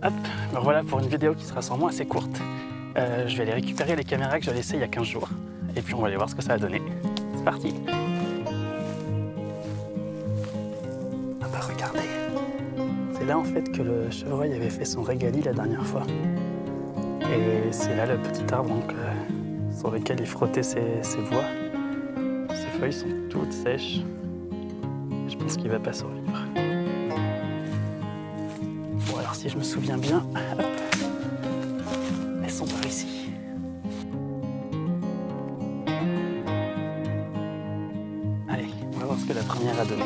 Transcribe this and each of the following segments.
Hop, me voilà pour une vidéo qui sera sûrement assez courte. Je vais aller récupérer les caméras que j'ai laissées il y a 15 jours. Et puis on va aller voir ce que ça a donné. C'est parti. Ah bah regardez. C'est là en fait que le chevreuil avait fait son régalie la dernière fois. Et c'est là le petit arbre donc, sur lequel il frottait ses bois. Ses feuilles sont toutes sèches. Je pense qu'il va pas survivre. Bon alors si je me souviens bien, hop, elles sont par ici. Allez, on va voir ce que la première a donné.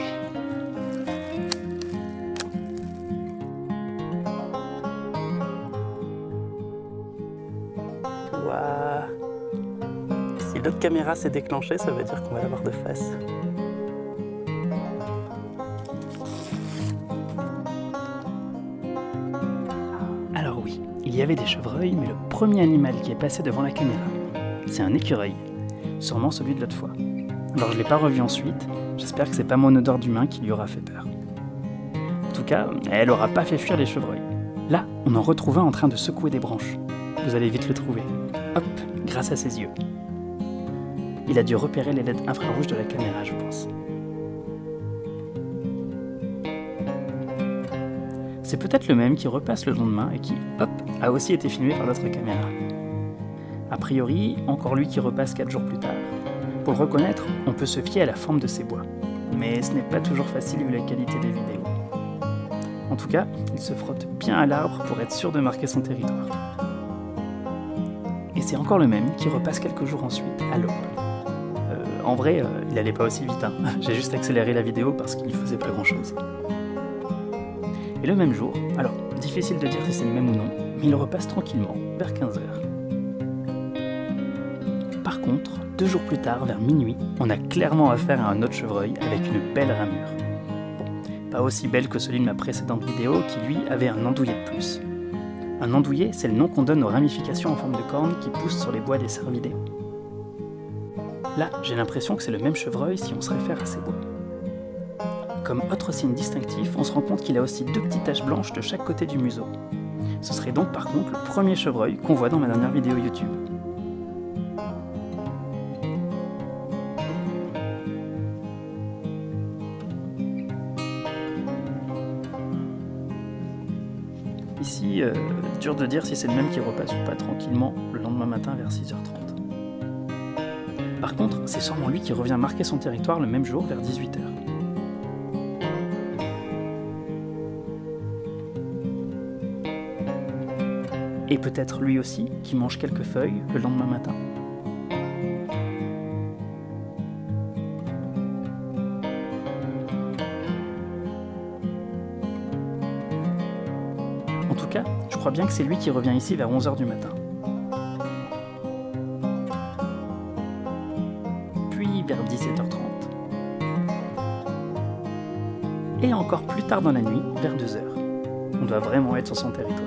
Waouh! Si l'autre caméra s'est déclenchée, ça veut dire qu'on va l'avoir de face. Alors oui, il y avait des chevreuils, mais le premier animal qui est passé devant la caméra, c'est un écureuil. Sûrement celui de l'autre fois. Alors je ne l'ai pas revu ensuite, j'espère que c'est pas mon odeur d'humain qui lui aura fait peur. En tout cas, elle aura pas fait fuir les chevreuils. Là, on en retrouve un en train de secouer des branches. Vous allez vite le trouver. Hop, grâce à ses yeux. Il a dû repérer les LED infrarouges de la caméra, je pense. C'est peut-être le même qui repasse le lendemain et qui, hop, a aussi été filmé par d'autres caméras. A priori, encore lui qui repasse 4 jours plus tard. Pour le reconnaître, on peut se fier à la forme de ses bois. Mais ce n'est pas toujours facile vu la qualité des vidéos. En tout cas, il se frotte bien à l'arbre pour être sûr de marquer son territoire. Et c'est encore le même qui repasse quelques jours ensuite à l'aube. En vrai, il allait pas aussi vite, hein. J'ai juste accéléré la vidéo parce qu'il faisait pas grand chose. Et le même jour, alors difficile de dire si c'est le même ou non, mais il repasse tranquillement, vers 15h. Par contre, 2 jours plus tard, vers minuit, on a clairement affaire à un autre chevreuil avec une belle ramure. Bon, pas aussi belle que celui de ma précédente vidéo qui lui avait un andouillet de plus. Un andouillet, c'est le nom qu'on donne aux ramifications en forme de cornes qui poussent sur les bois des cervidés. Là, j'ai l'impression que c'est le même chevreuil si on se réfère à ses bois. Comme autre signe distinctif, on se rend compte qu'il a aussi 2 petites taches blanches de chaque côté du museau. Ce serait donc par contre le premier chevreuil qu'on voit dans ma dernière vidéo YouTube. Ici, dur de dire si c'est le même qui repasse ou pas tranquillement le lendemain matin vers 6h30. Par contre, c'est sûrement lui qui revient marquer son territoire le même jour vers 18h. Et peut-être lui aussi qui mange quelques feuilles le lendemain matin. En tout cas, je crois bien que c'est lui qui revient ici vers 11h du matin. Puis vers 17h30. Et encore plus tard dans la nuit, vers 2h. On doit vraiment être sur son territoire.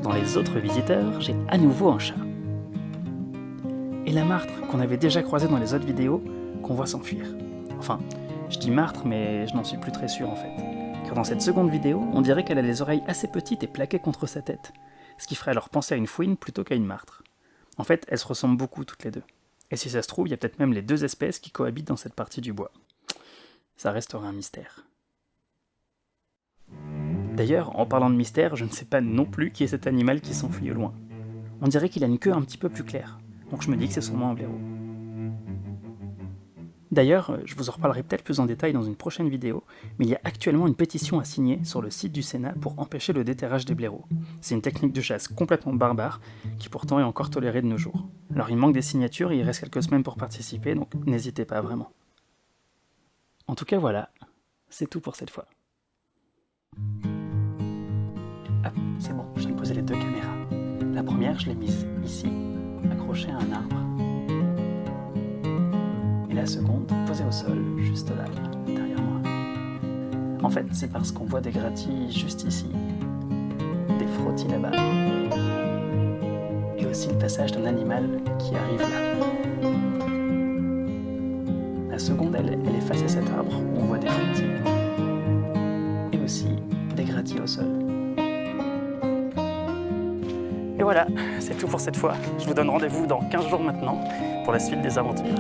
Dans les autres visiteurs, j'ai à nouveau un chat. Et la martre qu'on avait déjà croisée dans les autres vidéos, qu'on voit s'enfuir. Enfin, je dis martre, mais je n'en suis plus très sûr en fait. Car dans cette seconde vidéo, on dirait qu'elle a les oreilles assez petites et plaquées contre sa tête. Ce qui ferait alors penser à une fouine plutôt qu'à une martre. En fait, elles se ressemblent beaucoup toutes les deux. Et si ça se trouve, il y a peut-être même les 2 espèces qui cohabitent dans cette partie du bois. Ça restera un mystère. D'ailleurs, en parlant de mystère, je ne sais pas non plus qui est cet animal qui s'enfuit au loin. On dirait qu'il a une queue un petit peu plus claire, donc je me dis que c'est sûrement un blaireau. D'ailleurs, je vous en reparlerai peut-être plus en détail dans une prochaine vidéo, mais il y a actuellement une pétition à signer sur le site du Sénat pour empêcher le déterrage des blaireaux. C'est une technique de chasse complètement barbare, qui pourtant est encore tolérée de nos jours. Alors il manque des signatures et il reste quelques semaines pour participer, donc n'hésitez pas vraiment. En tout cas voilà, c'est tout pour cette fois. Ah, c'est bon, je viens de poser les 2 caméras. La première, je l'ai mise ici, accrochée à un arbre. Et la seconde, posée au sol, juste là, derrière moi. En fait, c'est parce qu'on voit des gratis juste ici, des frottis là-bas, et aussi aussi le passage d'un animal qui arrive là. La seconde, elle est face à cet arbre où on voit des fruitiers et aussi des gratilles au sol. Et voilà, c'est tout pour cette fois. Je vous donne rendez-vous dans 15 jours maintenant pour la suite des aventures.